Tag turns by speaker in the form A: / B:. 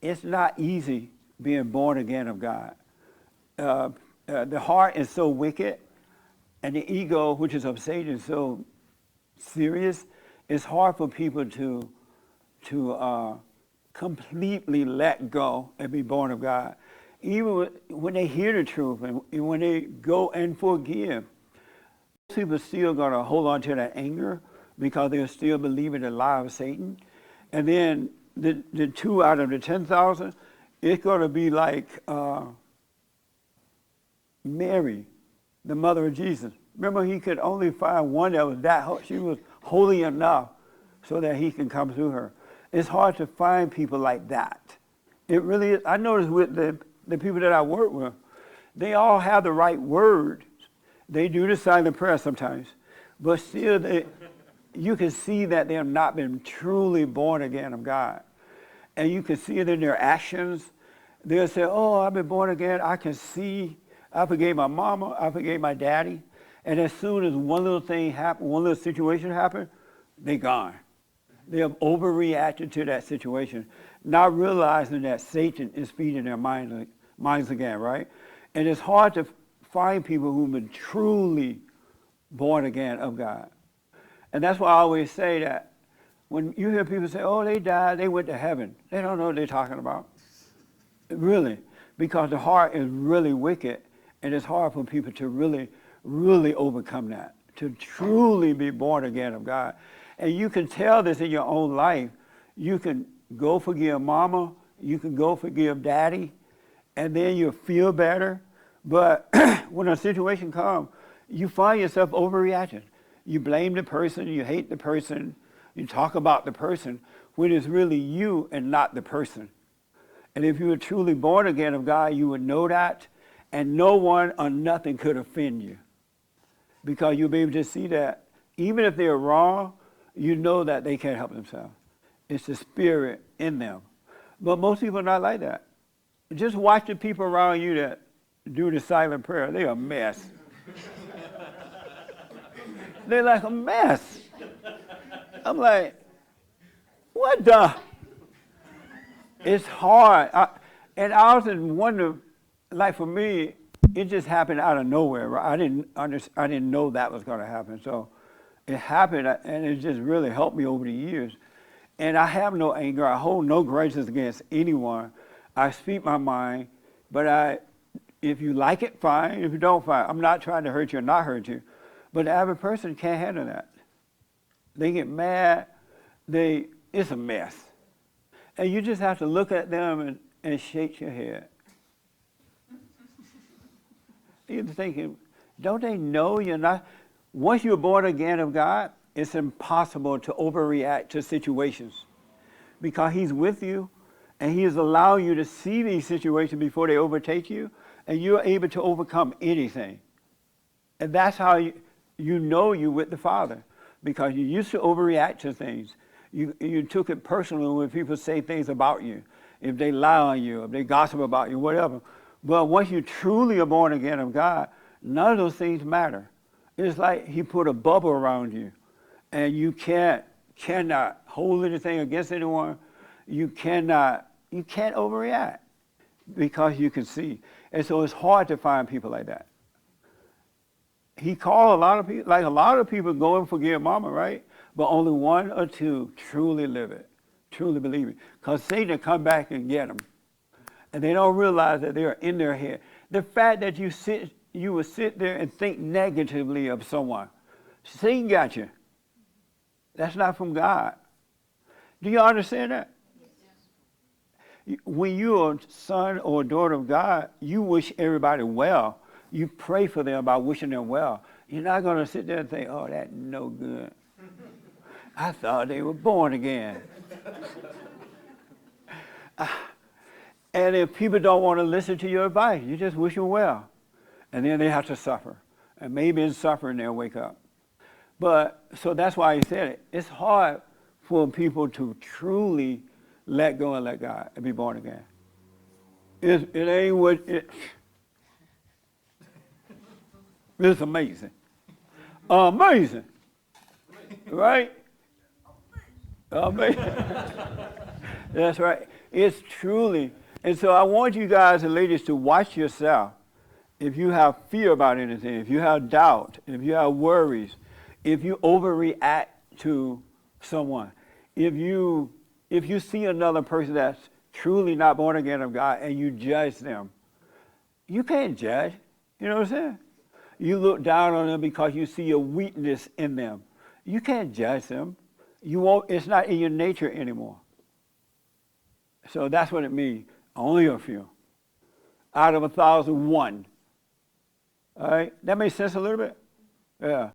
A: it's not easy being born again of God. The heart is so wicked, and the ego, which is of Satan, is so serious. It's hard for people to completely let go and be born of God. Even when they hear the truth and when they go and forgive, people still going to hold on to that anger because they're still believing the lie of Satan. And then the 2 out of the 10,000, it's going to be like Mary, the mother of Jesus. Remember, he could only find one that was she was holy enough so that he can come through her. It's hard to find people like that. It really is. I noticed with the people that I work with, they all have the right words. They do the silent prayer sometimes, but still you can see that they have not been truly born again of God. And you can see it in their actions. They'll say, oh, I've been born again. I can see, I forgave my mama, I forgave my daddy. And as soon as one little thing happened, one little situation happened, they gone. They have overreacted to that situation, not realizing that Satan is feeding their minds again, right? And it's hard to find people who've been truly born again of God. And that's why I always say that when you hear people say, oh, they died, they went to heaven, they don't know what they're talking about. Really, because the heart is really wicked, and it's hard for people to really, really overcome that, to truly be born again of God. And you can tell this in your own life. You can go forgive mama, you can go forgive daddy, and then you'll feel better. But when a situation comes, you find yourself overreacting. You blame the person, you hate the person, you talk about the person, when it's really you and not the person. And if you were truly born again of God, you would know that, and no one or nothing could offend you. Because you'll be able to see that even if they're wrong, you know that they can't help themselves. It's the spirit in them. But most people are not like that. Just watch the people around you that do the silent prayer. They're a mess. They're like a mess. I'm like, what the? It's hard. And I often wonder, like for me, it just happened out of nowhere. Right? I didn't know that was going to happen. So it happened, and it just really helped me over the years. And I have no anger. I hold no grudges against anyone. I speak my mind, but if you like it, fine. If you don't, fine. I'm not trying to hurt you or not hurt you. But the average person can't handle that. They get mad. It's a mess. And you just have to look at them and shake your head. You're thinking, don't they know you're not? Once you're born again of God, it's impossible to overreact to situations because he's with you and he is allowing you to see these situations before they overtake you, and you're able to overcome anything. And that's how you know you're with the Father, because you used to overreact to things. You took it personally when people say things about you, if they lie on you, if they gossip about you, whatever. But once you truly are born again of God, none of those things matter. It's like he put a bubble around you, and you cannot hold anything against anyone. You can't overreact because you can see. And so it's hard to find people like that. He called a lot of people go and forgive mama, right? But only 1 or 2 truly live it, truly believe it. Because Satan will come back and get them. And they don't realize that they are in their head. The fact that you would sit there and think negatively of someone, Satan got you. That's not from God. Do you understand that? Yes. When you're a son or a daughter of God, you wish everybody well. You pray for them by wishing them well. You're not going to sit there and think, oh, that's no good. I thought they were born again. And if people don't want to listen to your advice, you just wish them well. And then they have to suffer. And maybe in suffering they'll wake up. But, so that's why he said it. It's hard for people to truly let go and let God and be born again. It ain't what it... It's amazing. Amazing. Right? Amazing. That's right. It's truly. And so I want you guys and ladies to watch yourself. If you have fear about anything, if you have doubt, if you have worries, if you overreact to someone, if you see another person that's truly not born again of God and you judge them, you can't judge. You know what I'm saying? You look down on them because you see a weakness in them. You can't judge them. You won't. It's not in your nature anymore. So that's what it means. Only a few. Out of 1,000, one. All right? That makes sense a little bit? Yeah.